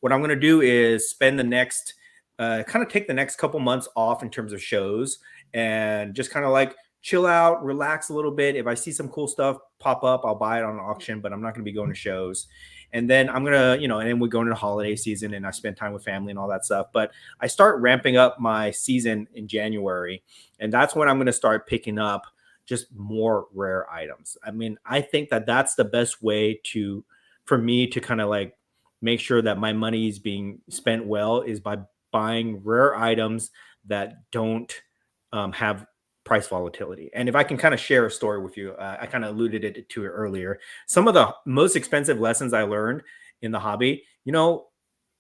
what I'm going to do is spend the next kind of take the next couple months off in terms of shows and just kind of like chill out, relax a little bit. If I see some cool stuff pop up, I'll buy it on auction, but I'm not going to be going to shows. And then I'm gonna, and then we go into the holiday season, and I spend time with family and all that stuff. But I start ramping up my season in January, and that's when I'm gonna start picking up just more rare items. I mean, I think that that's the best way to, for me to kind of like make sure that my money is being spent well is by buying rare items that don't have price volatility. And if I can kind of share a story with you, I kind of alluded to it earlier. Some of the most expensive lessons I learned in the hobby,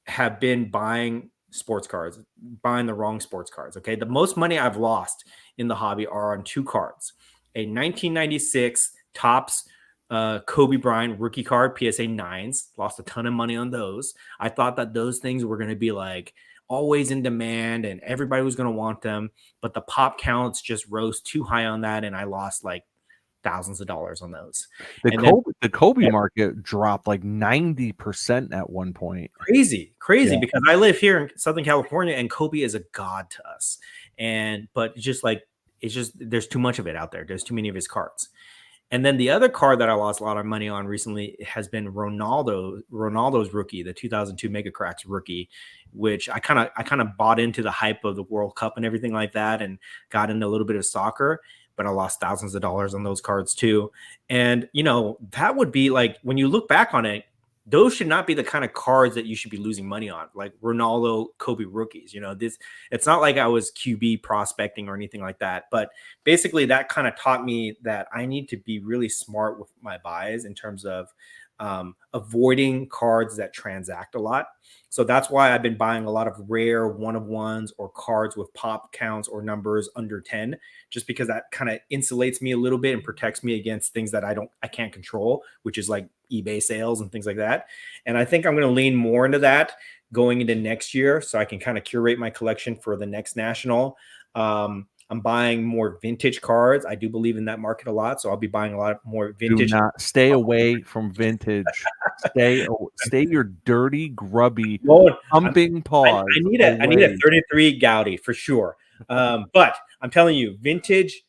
have been buying sports cards, buying the wrong sports cards. Okay. The most money I've lost in the hobby are on 2 cards: a 1996 Topps Kobe Bryant rookie card, PSA 9s, lost a ton of money on those. I thought that those things were going to be like always in demand and everybody was going to want them, but the pop counts just rose too high on that, and I lost like thousands of dollars on those. The And then Kobe market dropped like 90% at one point. crazy Yeah. because I live here in Southern California and Kobe is a god to us. But it's just there's too much of it out there. There's too many of his cards. And then the other card that I lost a lot of money on recently has been Ronaldo's rookie, the 2002 Mega Cracks rookie, which I kind of bought into the hype of the World Cup and everything like that, and got into a little bit of soccer. But I lost thousands of dollars on those cards too. And that would be like, when you look back on it, those should not be the kind of cards that you should be losing money on, like Ronaldo, Kobe rookies. It's not like I was QB prospecting or anything like that, but basically that kind of taught me that I need to be really smart with my buys in terms of avoiding cards that transact a lot. So that's why I've been buying a lot of rare one-of-ones or cards with pop counts or numbers under 10, just because that kind of insulates me a little bit and protects me against things that I can't control, which is like eBay sales and things like that. And I think I'm going to lean more into that going into next year, so I can kind of curate my collection for the next national. I'm buying more vintage cards. I do believe in that market a lot, so I'll be buying a lot more vintage. Do not stay away from vintage. Stay your dirty, grubby, pumping paws. I need a 33 Gaudi for sure. But I'm telling you, vintage.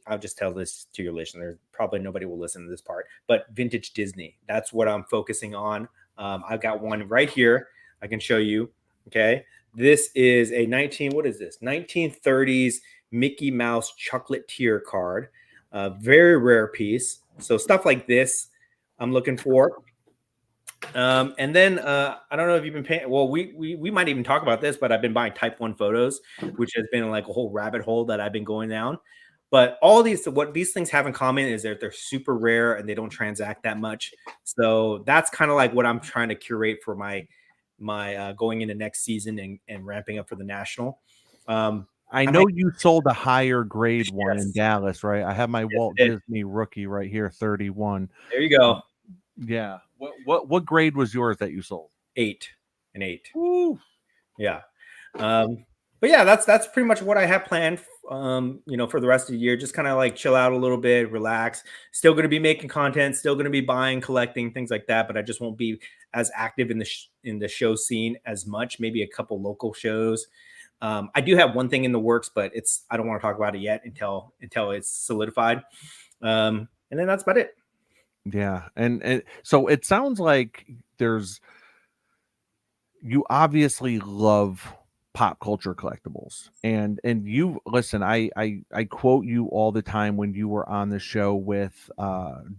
I'll just tell this to your listeners. Probably nobody will listen to this part, but vintage Disney. That's what I'm focusing on. I've got one right here. I can show you. Okay. This is a 1930s Mickey Mouse chocolate tier card. Very rare piece. So stuff like this I'm looking for. And then I don't know if you've been paying. Well, we might even talk about this, but I've been buying Type 1 photos, which has been like a whole rabbit hole that I've been going down. But what these things have in common is that they're super rare and they don't transact that much. So that's kind of like what I'm trying to curate for my going into next season and ramping up for the national. I know you sold a higher grade one in Dallas, right? I have my Walt Disney rookie right here, 31. There you go. Yeah. What grade was yours that you sold? 8. An 8. Ooh. Yeah. But yeah, that's pretty much what I have planned, for the rest of the year. Just kind of like chill out a little bit, relax. Still going to be making content, still going to be buying, collecting, things like that. But I just won't be as active in the show scene as much. Maybe a couple local shows. I do have one thing in the works, but I don't want to talk about it yet until it's solidified. And then that's about it. Yeah, and so it sounds like you obviously love pop culture collectibles, and you listen. I quote you all the time when you were on the show with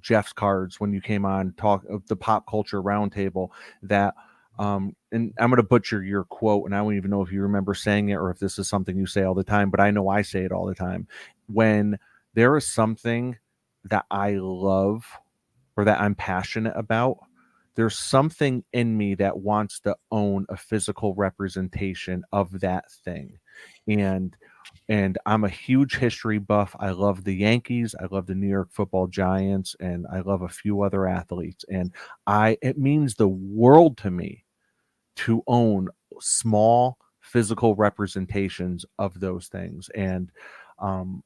Jeff's Cards, when you came on talk of the pop culture roundtable, that and I'm going to butcher your quote, and I don't even know if you remember saying it or if this is something you say all the time, but I know I say it all the time. When there is something that I love or that I'm passionate about, there's something in me that wants to own a physical representation of that thing. And I'm a huge history buff. I love the Yankees, I love the New York Football Giants, and I love a few other athletes. And I it means the world to me to own small physical representations of those things. And um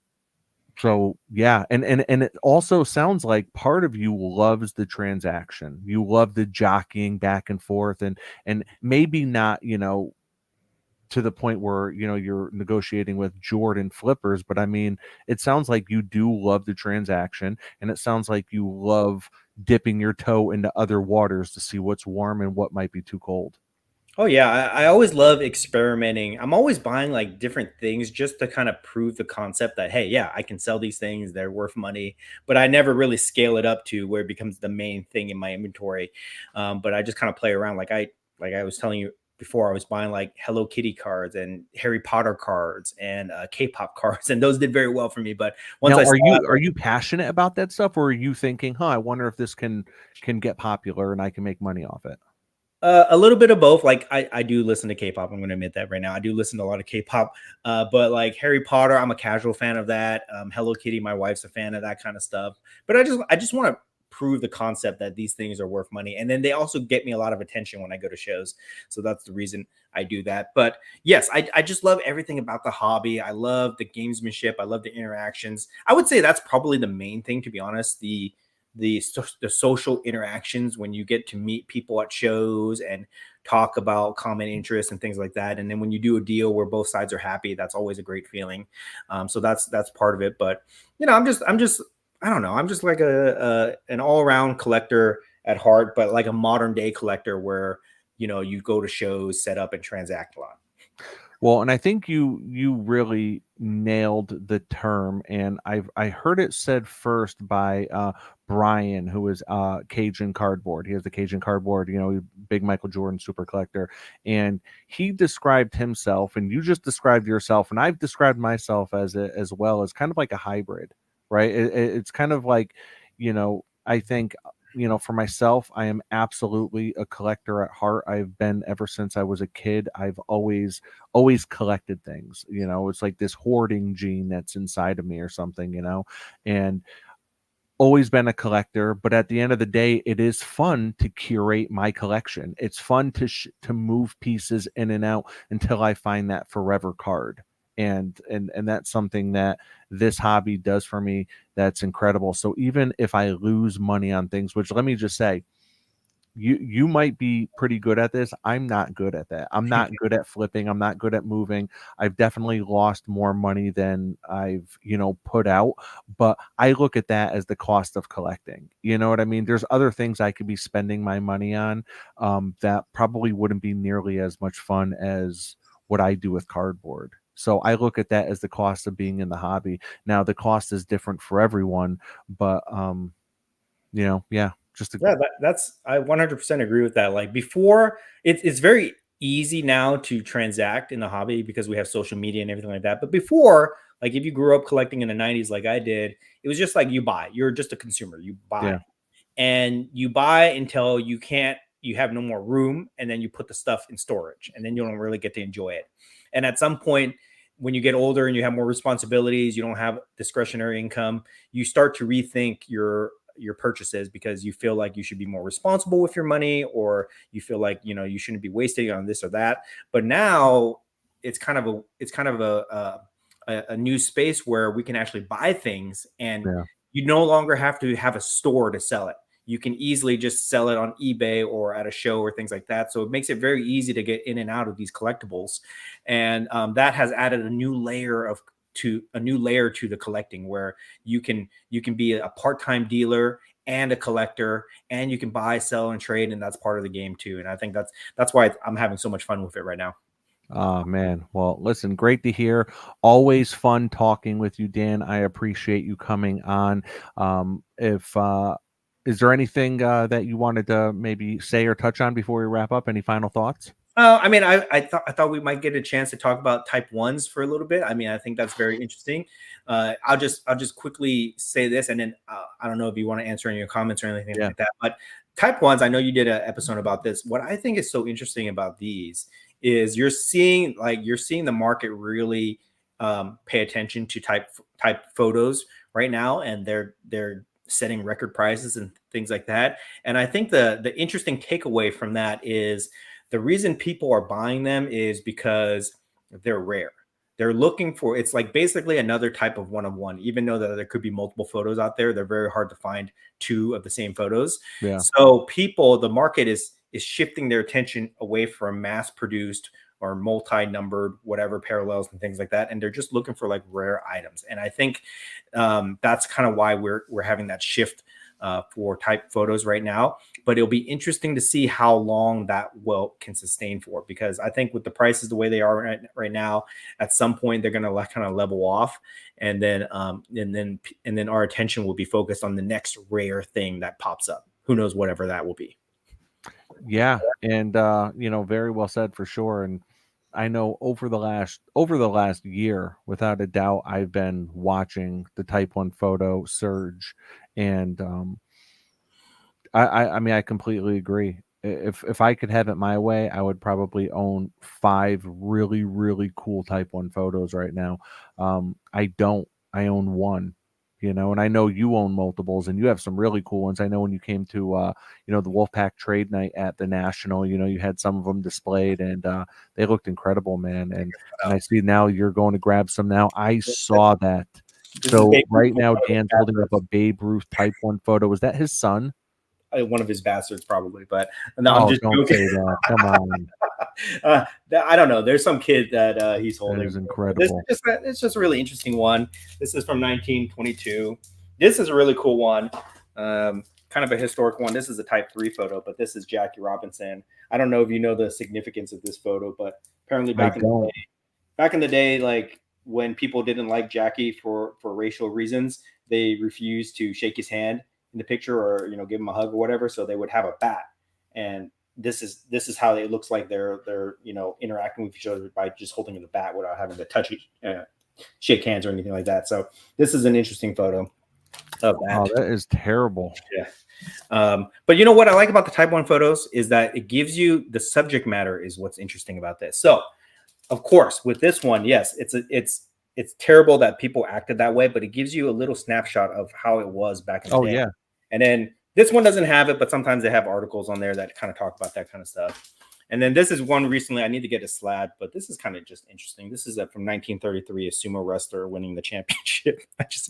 so yeah, and it also sounds like part of you loves the transaction. You love the jockeying back and forth, and maybe not, to the point where, you're negotiating with Jordan flippers, but I mean, it sounds like you do love the transaction, and it sounds like you love dipping your toe into other waters to see what's warm and what might be too cold. Oh yeah, I always love experimenting. I'm always buying like different things just to kind of prove the concept that hey, yeah, I can sell these things, they're worth money. But I never really scale it up to where it becomes the main thing in my inventory. But I just kind of play around. Like I was telling you before, I was buying like Hello Kitty cards and Harry Potter cards and K-pop cards, and those did very well for me. But once Now, I saw are you passionate about that stuff, or are you thinking, "Huh, I wonder if this can get popular and I can make money off it?" a little bit of both. Like I do listen to K-pop. I'm going to admit that right now. I do listen to a lot of K-pop. But like Harry Potter, I'm a casual fan of that. Hello Kitty, my wife's a fan of that kind of stuff. But I just want to prove the concept that these things are worth money, and then they also get me a lot of attention when I go to shows. So that's the reason I do that. But yes, I just love everything about the hobby. I love the gamesmanship. I love the interactions. I would say that's probably the main thing, to be honest. The social interactions when you get to meet people at shows and talk about common interests and things like that, and then when you do a deal where both sides are happy, that's always a great feeling. So that's part of it. But I'm just I don't know, I'm just like a an all-around collector at heart, but like a modern day collector where you go to shows, set up and transact a lot. Well, and I think you really nailed the term, and I heard it said first by Brian, who is Cajun Cardboard. He has the Cajun Cardboard, big Michael Jordan super collector, and he described himself, and you just described yourself, and I've described myself as well as kind of like a hybrid, right? It's kind of like, I think, for myself, I am absolutely a collector at heart. I've been ever since I was a kid. I've always collected things. It's like this hoarding gene that's inside of me or something, and always been a collector. But at the end of the day, it is fun to curate my collection. It's fun to move pieces in and out until I find that forever card. And that's something that this hobby does for me. That's incredible. So even if I lose money on things, which, let me just say, you might be pretty good at this. I'm not good at that. I'm not good at flipping. I'm not good at moving. I've definitely lost more money than I've, put out, but I look at that as the cost of collecting. You know what I mean? There's other things I could be spending my money on, that probably wouldn't be nearly as much fun as what I do with cardboard. So I look at that as the cost of being in the hobby. Now the cost is different for everyone, but yeah, just a Yeah, that's I 100% agree with that. Like before, it's very easy now to transact in the hobby because we have social media and everything like that. But before, like if you grew up collecting in the 90s like I did, it was just like you buy. You're just a consumer. You buy yeah. and you buy until you have no more room, and then you put the stuff in storage, and then you don't really get to enjoy it. And at some point, when you get older and you have more responsibilities, you don't have discretionary income, you start to rethink your purchases because you feel like you should be more responsible with your money, or you feel like you shouldn't be wasting it on this or that. But now it's kind of a new space where we can actually buy things, and Yeah. you no longer have to have a store to sell it. You can easily just sell it on eBay or at a show or things like that. So it makes it very easy to get in and out of these collectibles, and that has added a new layer to the collecting, where you can be a part-time dealer and a collector, and you can buy, sell, and trade, and that's part of the game too. And I think that's why I'm having so much fun with it right now. Oh man. Well, listen, great to hear. Always fun talking with you, Dan. I appreciate you coming on. If Is there anything that you wanted to maybe say or touch on before we wrap up? Any final thoughts? I mean, I thought we might get a chance to talk about type ones for a little bit. I mean, I think that's very interesting. I'll just quickly say this, and then I don't know if you want to answer any of your comments or anything Yeah. like that. But type ones, I know you did an episode about this. What I think is so interesting about these is you're seeing the market really pay attention to type photos right now, and they're setting record prices and things like that. And I think the interesting takeaway from that is the reason people are buying them is because they're rare. They're looking for it's like basically another type of one of one. Even though that there could be multiple photos out there, they're very hard to find two of the same photos. Yeah. So the market is shifting their attention away from mass produced or multi-numbered whatever parallels and things like that, and they're just looking for like rare items. And I think that's kind of why we're having that shift for type photos right now. But it'll be interesting to see how long that can sustain for, because I think with the prices the way they are right now, at some point they're going to kind of level off, and then our attention will be focused on the next rare thing that pops up. Who knows, whatever that will be. Yeah, and very well said for sure. And I know over the last year, without a doubt, I've been watching the Type One photo surge, and I mean, I completely agree. If I could have it my way, I would probably own five really really cool Type One photos right now. I don't. I own one. And I know you own multiples, and you have some really cool ones. I know when you came to the Wolfpack Trade Night at the National, you had some of them displayed, and they looked incredible, man. And I see now you're going to grab some now. I saw that. This is So Babe right Ruth, now, Dan's holding up a Babe Ruth Type One photo. Was that his son? one of his bastards probably, but no, I'm Oh, just don't joking. say that. Come on. I don't know. There's some kid that he's That holding. is This is incredible. it's just a really interesting one. This is from 1922. This is a really cool one. Kind of a historic one. This is a Type 3 photo, but this is Jackie Robinson. I don't know if you know the significance of this photo, but apparently I don't. back in the day, like when people didn't like Jackie for racial reasons, they refused to shake his hand in the picture, or give him a hug or whatever. So they would have a bat, and this is how it looks like they're interacting with each other by just holding the bat without having to touch it, shake hands or anything like that. So this is an interesting photo of that. Oh, that is terrible. Yeah. But you know what I like about the Type 1 photos is that it gives you the subject matter is what's interesting about this. So of course, with this one, yes, it's terrible that people acted that way, but it gives you a little snapshot of how it was back in the Oh day. yeah. And then this one doesn't have it, but sometimes they have articles on there that kind of talk about that kind of stuff. And then this is one recently. I need to get a slab, but this is kind of just interesting. This is from 1933, a sumo wrestler winning the championship.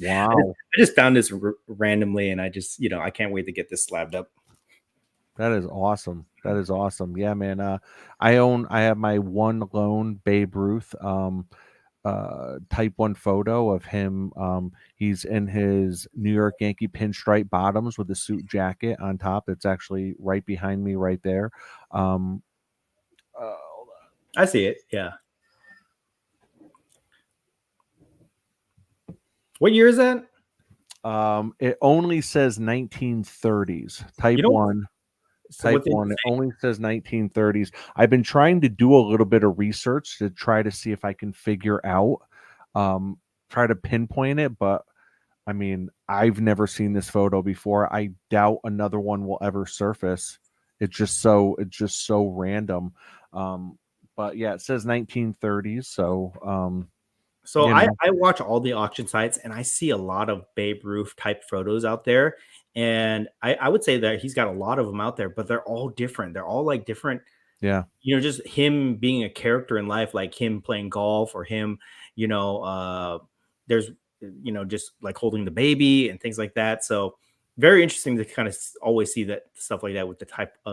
Wow. I just found this randomly, and I can't wait to get this slabbed up. That is awesome. That is awesome. Yeah, man. I have my one lone Babe Ruth Type One photo of him. He's in his New York Yankee pinstripe bottoms with a suit jacket on top. It's actually right behind me right there. Hold I see it. Yeah. What year is that? It only says 1930s. Type You know, One. so Type what's One. It interesting? only says 1930s. I've been trying to do a little bit of research to try to see if I can figure out, try to pinpoint it, but I mean, I've never seen this photo before. I doubt another one will ever surface. It's just so random. But yeah, it says 1930s. So, So you I, know, I watch all the auction sites, and I see a lot of Babe Ruth type photos out there. And I would say that he's got a lot of them out there, but they're all different. They're all like different, yeah, just him being a character in life, like him playing golf, or him, there's, just like holding the baby and things like that. So very interesting to kind of always see that stuff like that with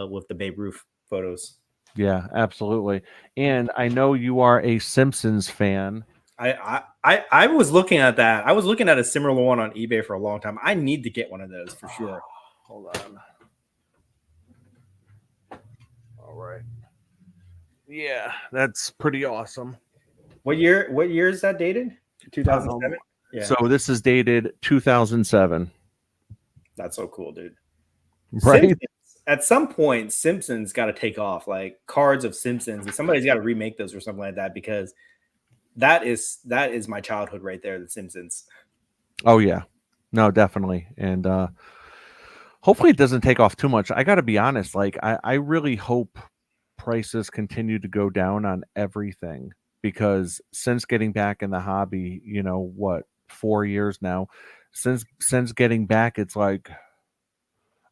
with the Babe Ruth photos. yeah, absolutely. And I know you are a Simpsons fan. I was looking at that. I was looking at a similar one on eBay for a long time. I need to get one of those for sure. Hold on. All right. Yeah, that's pretty awesome. What year? What year is that dated? 2007. Yeah, So this is dated 2007. that's so cool, dude. Right? Simpsons, at some point, Simpsons got to take off, like cards of Simpsons, and somebody's got to remake those or something like that because that is my childhood right there, The Simpsons. Oh yeah. No, definitely. And hopefully it doesn't take off too much. I got to be honest, like I really hope prices continue to go down on everything because since getting back in the hobby, what, 4 years now, since getting back, it's like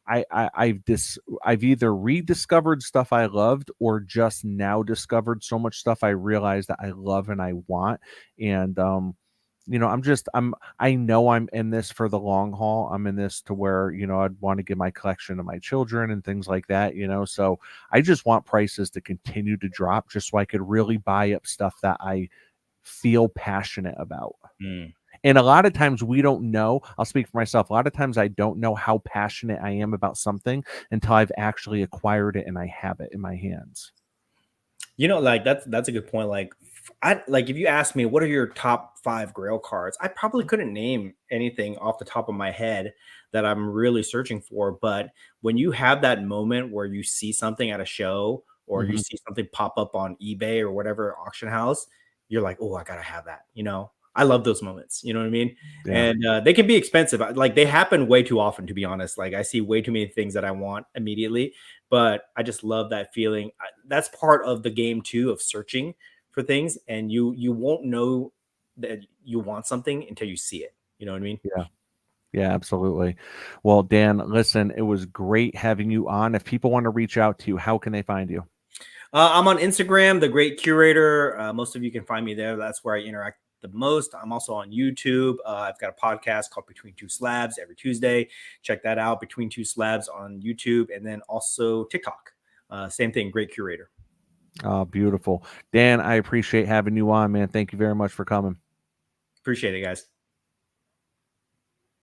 I've either rediscovered stuff I loved or just now discovered so much stuff I realize that I love and I want. And I know I'm in this for the long haul. I'm in this to where, I'd want to give my collection to my children and things like that. So I just want prices to continue to drop just so I could really buy up stuff that I feel passionate about. Mm. And a lot of times we don't know. I'll speak for myself. A lot of times I don't know how passionate I am about something until I've actually acquired it and I have it in my hands. Like that's a good point. Like, I like if you ask me what are your top 5 Grail cards, I probably couldn't name anything off the top of my head that I'm really searching for. But when you have that moment where you see something at a show or you Mhm. see something pop up on eBay or whatever auction house, you're like, oh, I gotta have that. I love those moments. You know what I mean? Yeah. And they can be expensive. Like they happen way too often, to be honest. Like I see way too many things that I want immediately, but I just love that feeling. That's part of the game too of searching for things, and you won't know that you want something until you see it. You know what I mean? Yeah. Yeah, absolutely. Well, Dan, listen, it was great having you on. If people want to reach out to you, how can they find you? I'm on Instagram, the Great Curator. Most of you can find me there. That's where I interact the most. I'm also on YouTube. I've got a podcast called Between Two Slabs every Tuesday. Check that out, Between Two Slabs on YouTube, and then also TikTok. Same thing, Great Curator. Oh, beautiful. Dan, I appreciate having you on, man. Thank you very much for coming. Appreciate it, guys.